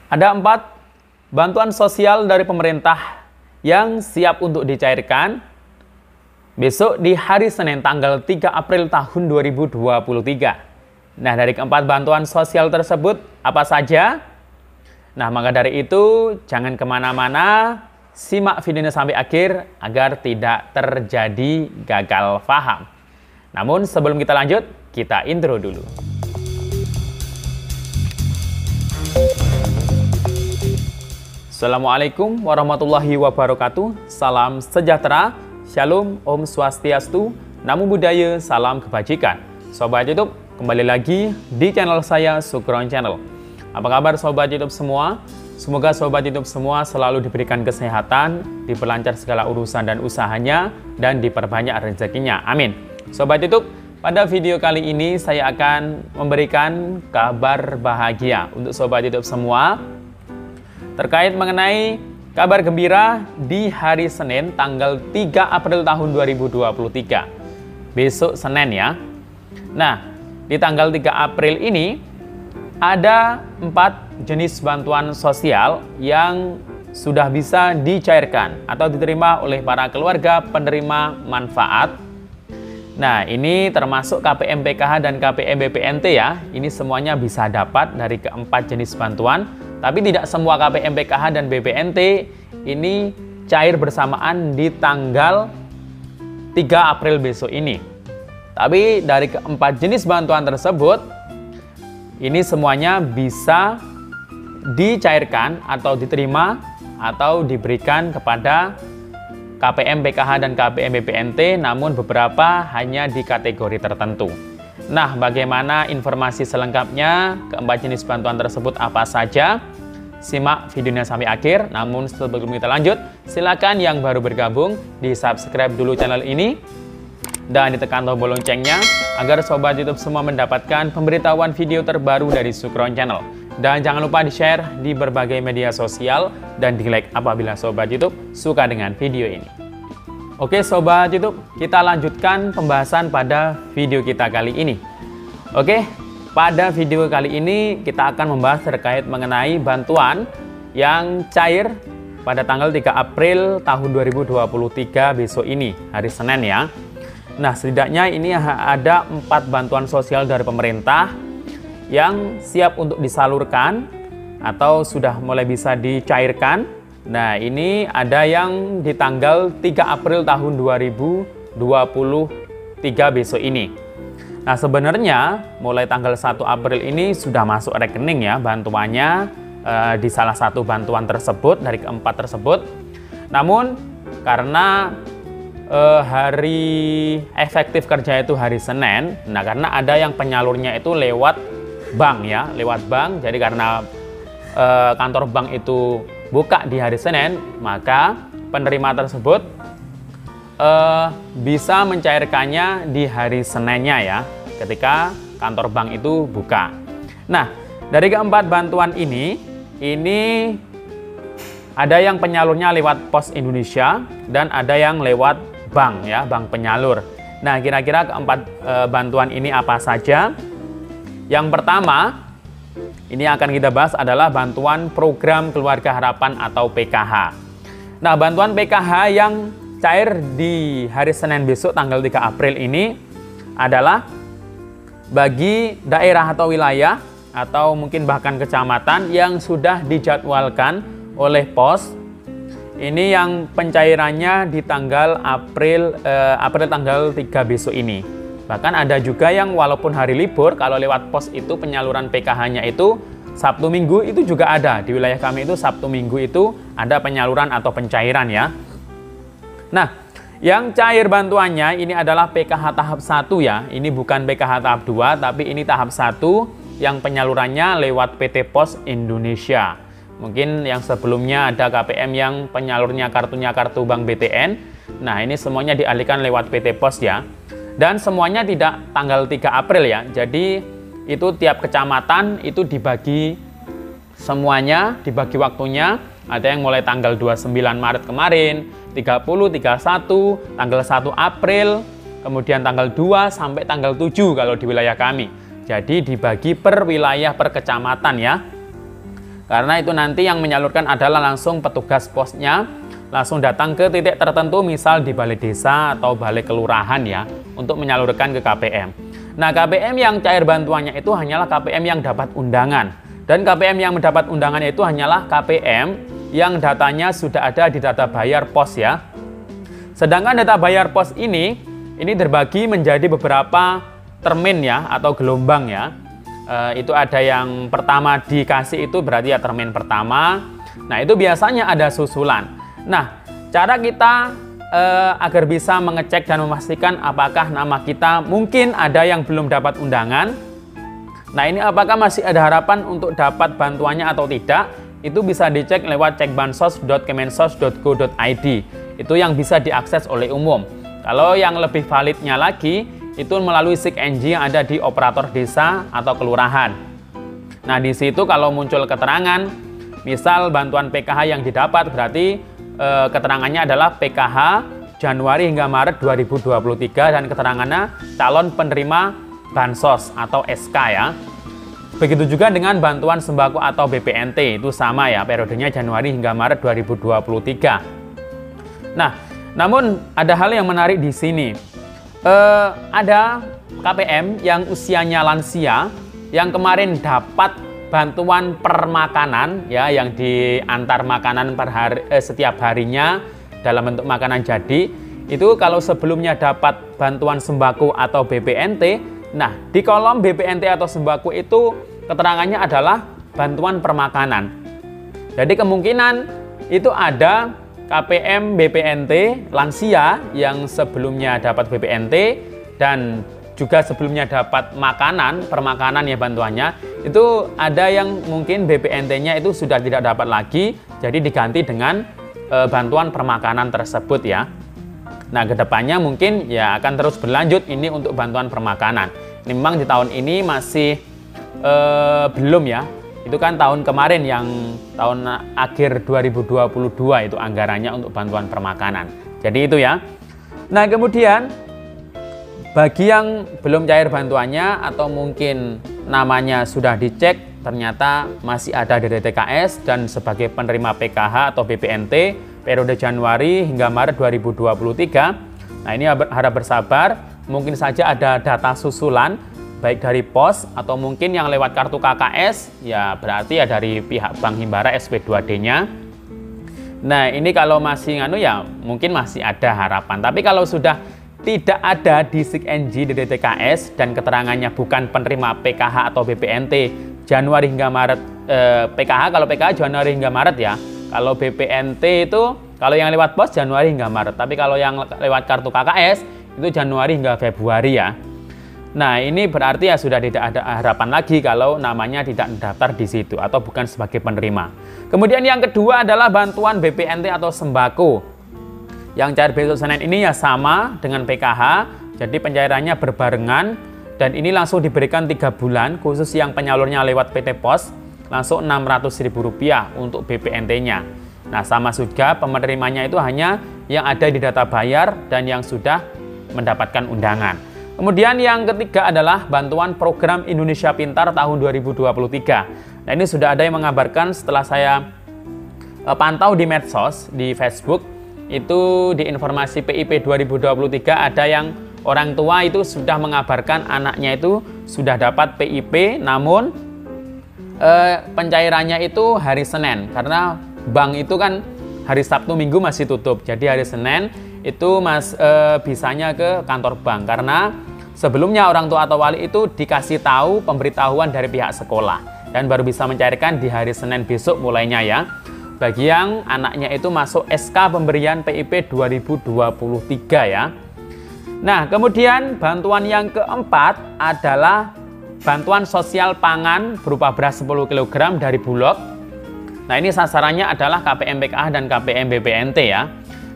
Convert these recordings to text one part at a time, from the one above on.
Ada 4 bantuan sosial dari pemerintah yang siap untuk dicairkan besok di hari Senin tanggal 3 April tahun 2023. Nah, dari keempat bantuan sosial tersebut apa saja? Nah, maka dari itu jangan kemana-mana, simak videonya sampai akhir agar tidak terjadi gagal paham. Namun sebelum kita lanjut, kita intro dulu. Assalamualaikum warahmatullahi wabarakatuh. Salam sejahtera, shalom, om swastiastu, namo buddhaya, salam kebajikan. Sobat YouTube, kembali lagi di channel saya, Sukron Channel. Apa kabar Sobat YouTube semua? Semoga Sobat YouTube semua selalu diberikan kesehatan, diperlancar segala urusan dan usahanya, dan diperbanyak rezekinya. Amin. Sobat YouTube, pada video kali ini saya akan memberikan kabar bahagia untuk Sobat YouTube semua terkait mengenai kabar gembira di hari Senin tanggal 3 April tahun 2023. Besok Senin ya. Nah, di tanggal 3 April ini ada 4 jenis bantuan sosial yang sudah bisa dicairkan atau diterima oleh para keluarga penerima manfaat. Nah, ini termasuk KPM PKH dan KPM BPNT ya. Ini semuanya bisa dapat dari keempat jenis bantuan. Tapi tidak semua KPM PKH dan BPNT ini cair bersamaan di tanggal 3 April besok ini. Tapi dari keempat jenis bantuan tersebut, ini semuanya bisa dicairkan atau diterima atau diberikan kepada KPM PKH dan KPM BPNT, namun beberapa hanya di kategori tertentu. Nah, bagaimana informasi selengkapnya keempat jenis bantuan tersebut apa saja? Simak videonya sampai akhir. Namun sebelum kita lanjut, silakan yang baru bergabung di subscribe dulu channel ini dan ditekan tombol loncengnya agar Sobat YouTube semua mendapatkan pemberitahuan video terbaru dari Sukron Channel. Dan jangan lupa di-share di berbagai media sosial dan di-like apabila Sobat YouTube suka dengan video ini. Oke Sobat YouTube, kita lanjutkan pembahasan pada video kita kali ini. Oke, pada video kali ini kita akan membahas terkait mengenai bantuan yang cair pada tanggal 3 April tahun 2023 besok ini, hari Senin ya. Nah, setidaknya ini ada 4 bantuan sosial dari pemerintah yang siap untuk disalurkan atau sudah mulai bisa dicairkan. Nah, ini ada yang di tanggal 3 April tahun 2023 besok ini. Nah, sebenarnya mulai tanggal 1 April ini sudah masuk rekening ya bantuannya di salah satu bantuan tersebut dari keempat tersebut. Namun karena hari efektif kerja itu hari Senin, nah karena ada yang penyalurnya itu lewat bank ya, lewat bank. Jadi karena kantor bank itu buka di hari Senin, maka penerima tersebut bisa mencairkannya di hari Seninnya ya, ketika kantor bank itu buka. Nah, dari keempat bantuan ini ada yang penyalurnya lewat Pos Indonesia dan ada yang lewat bank ya, bank penyalur. Nah, kira-kira keempat bantuan ini apa saja? Yang pertama, ini akan kita bahas adalah bantuan program Keluarga Harapan atau PKH. Nah, bantuan PKH yang cair di hari Senin besok tanggal 3 April ini adalah bagi daerah atau wilayah atau mungkin bahkan kecamatan yang sudah dijadwalkan oleh pos. Ini yang pencairannya di tanggal April tanggal 3 besok ini. Bahkan ada juga yang walaupun hari libur, kalau lewat pos itu penyaluran PKH-nya itu Sabtu Minggu itu juga ada. Di wilayah kami itu Sabtu Minggu itu ada penyaluran atau pencairan ya. Nah, yang cair bantuannya ini adalah PKH tahap 1 ya. Ini bukan PKH tahap 2, tapi ini tahap 1 yang penyalurannya lewat PT Pos Indonesia. Mungkin yang sebelumnya ada KPM yang penyalurnya kartunya kartu Bank BTN. Nah, ini semuanya dialihkan lewat PT Pos ya. Dan semuanya tidak tanggal 3 April ya. Jadi itu tiap kecamatan itu dibagi semuanya, dibagi waktunya. Ada yang mulai tanggal 29 Maret kemarin, 30, 31, tanggal 1 April, kemudian tanggal 2 sampai tanggal 7 kalau di wilayah kami. Jadi dibagi per wilayah, per kecamatan ya. Karena itu nanti yang menyalurkan adalah langsung petugas posnya, langsung datang ke titik tertentu, misal di balai desa atau balai kelurahan ya, untuk menyalurkan ke KPM. Nah, KPM yang cair bantuannya itu hanyalah KPM yang dapat undangan. Dan KPM yang mendapat undangan itu hanyalah KPM yang datanya sudah ada di data bayar pos ya. Sedangkan data bayar pos ini terbagi menjadi beberapa termin ya, atau gelombang ya. Itu ada yang pertama dikasih itu berarti ya termin pertama. Nah, itu biasanya ada susulan. Nah, cara kita agar bisa mengecek dan memastikan apakah nama kita mungkin ada yang belum dapat undangan. Nah, ini apakah masih ada harapan untuk dapat bantuannya atau tidak? Itu bisa dicek lewat cekbansos.kemensos.go.id. Itu yang bisa diakses oleh umum. Kalau yang lebih validnya lagi, itu melalui SIG-NG yang ada di operator desa atau kelurahan. Nah, di situ kalau muncul keterangan, misal bantuan PKH yang didapat, berarti keterangannya adalah PKH Januari hingga Maret 2023 dan keterangannya calon penerima bansos atau SK ya. Begitu juga dengan bantuan sembako atau BPNT, itu sama ya, periodenya Januari hingga Maret 2023. Nah, namun ada hal yang menarik di sini. Ada KPM yang usianya lansia yang kemarin dapat bantuan per makanan ya, yang diantar makanan per hari, setiap harinya dalam bentuk makanan jadi. Itu kalau sebelumnya dapat bantuan sembako atau BPNT, nah di kolom BPNT atau sembako itu keterangannya adalah bantuan per makanan. Jadi kemungkinan itu ada KPM BPNT lansia yang sebelumnya dapat BPNT dan juga sebelumnya dapat makanan, permakanan ya bantuannya, itu ada yang mungkin BPNT-nya itu sudah tidak dapat lagi, jadi diganti dengan bantuan permakanan tersebut ya. Nah, kedepannya mungkin ya akan terus berlanjut ini untuk bantuan permakanan. Ini memang di tahun ini masih belum ya. Itu kan tahun kemarin yang tahun akhir 2022 itu anggarannya untuk bantuan permakanan. Jadi itu ya. Nah, kemudian bagi yang belum cair bantuannya atau mungkin namanya sudah dicek ternyata masih ada di DTKS dan sebagai penerima PKH atau BPNT periode Januari hingga Maret 2023. Nah, ini harap bersabar, mungkin saja ada data susulan baik dari pos atau mungkin yang lewat kartu KKS, ya berarti ya dari pihak Bank Himbara SP2D-nya. Nah, ini kalau masih ya mungkin masih ada harapan. Tapi kalau sudah tidak ada di SIG-NG di DTKS dan keterangannya bukan penerima PKH atau BPNT Januari hingga Maret, PKH kalau PKH Januari hingga Maret ya. Kalau BPNT itu kalau yang lewat pos Januari hingga Maret. Tapi kalau yang lewat kartu KKS itu Januari hingga Februari ya. Nah, ini berarti ya sudah tidak ada harapan lagi kalau namanya tidak terdaftar di situ atau bukan sebagai penerima. Kemudian yang kedua adalah bantuan BPNT atau sembako. Yang cair besok Senin ini ya sama dengan PKH, jadi pencairannya berbarengan dan ini langsung diberikan 3 bulan, khusus yang penyalurnya lewat PT Pos, langsung Rp600.000 untuk BPNT-nya. Nah, sama juga penerimanya itu hanya yang ada di data bayar dan yang sudah mendapatkan undangan. Kemudian yang ketiga adalah bantuan program Indonesia Pintar tahun 2023. Nah, ini sudah ada yang mengabarkan setelah saya pantau di medsos, di Facebook, itu di informasi PIP 2023 ada yang orang tua itu sudah mengabarkan anaknya itu sudah dapat PIP, namun pencairannya itu hari Senin, karena bank itu kan hari Sabtu Minggu masih tutup. Jadi hari Senin itu bisanya ke kantor bank, karena sebelumnya orang tua atau wali itu dikasih tahu pemberitahuan dari pihak sekolah dan baru bisa mencairkan di hari Senin besok mulainya ya. Bagi yang anaknya itu masuk SK pemberian PIP 2023 ya. Nah, kemudian bantuan yang keempat adalah bantuan sosial pangan berupa beras 10 kg dari Bulog. Nah, ini sasarannya adalah KPM PKH dan KPM BPNT ya.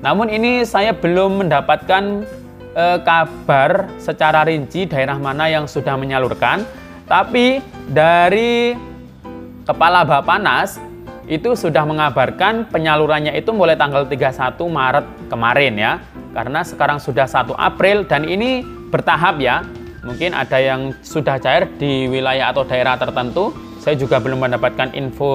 Namun ini saya belum mendapatkan kabar secara rinci daerah mana yang sudah menyalurkan. Tapi dari Kepala Bappenas itu sudah mengabarkan penyalurannya itu mulai tanggal 31 Maret kemarin ya. Karena sekarang sudah 1 April dan ini bertahap ya. Mungkin ada yang sudah cair di wilayah atau daerah tertentu Saya juga belum mendapatkan info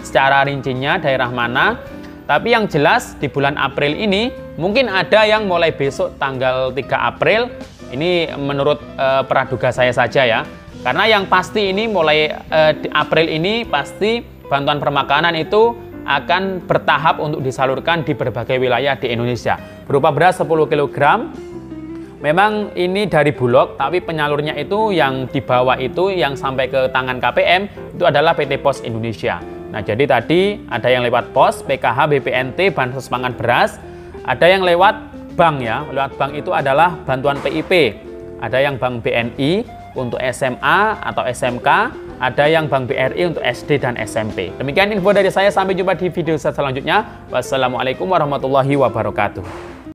secara rincinya daerah mana. Tapi yang jelas di bulan April ini mungkin ada yang mulai besok tanggal 3 April. Ini menurut praduga saya saja ya. Karena yang pasti ini mulai di April ini pasti bantuan permakanan itu akan bertahap untuk disalurkan di berbagai wilayah di Indonesia. Berupa beras 10 kg. Memang ini dari Bulog, tapi penyalurnya itu yang di bawah itu yang sampai ke tangan KPM itu adalah PT Pos Indonesia. Nah, jadi tadi ada yang lewat pos, PKH, BPNT, bansos pangan beras, ada yang lewat bank ya. Lewat bank itu adalah bantuan PIP. Ada yang bank BNI untuk SMA atau SMK, ada yang bank BRI untuk SD dan SMP. Demikian info dari saya, sampai jumpa di video selanjutnya. Wassalamualaikum warahmatullahi wabarakatuh.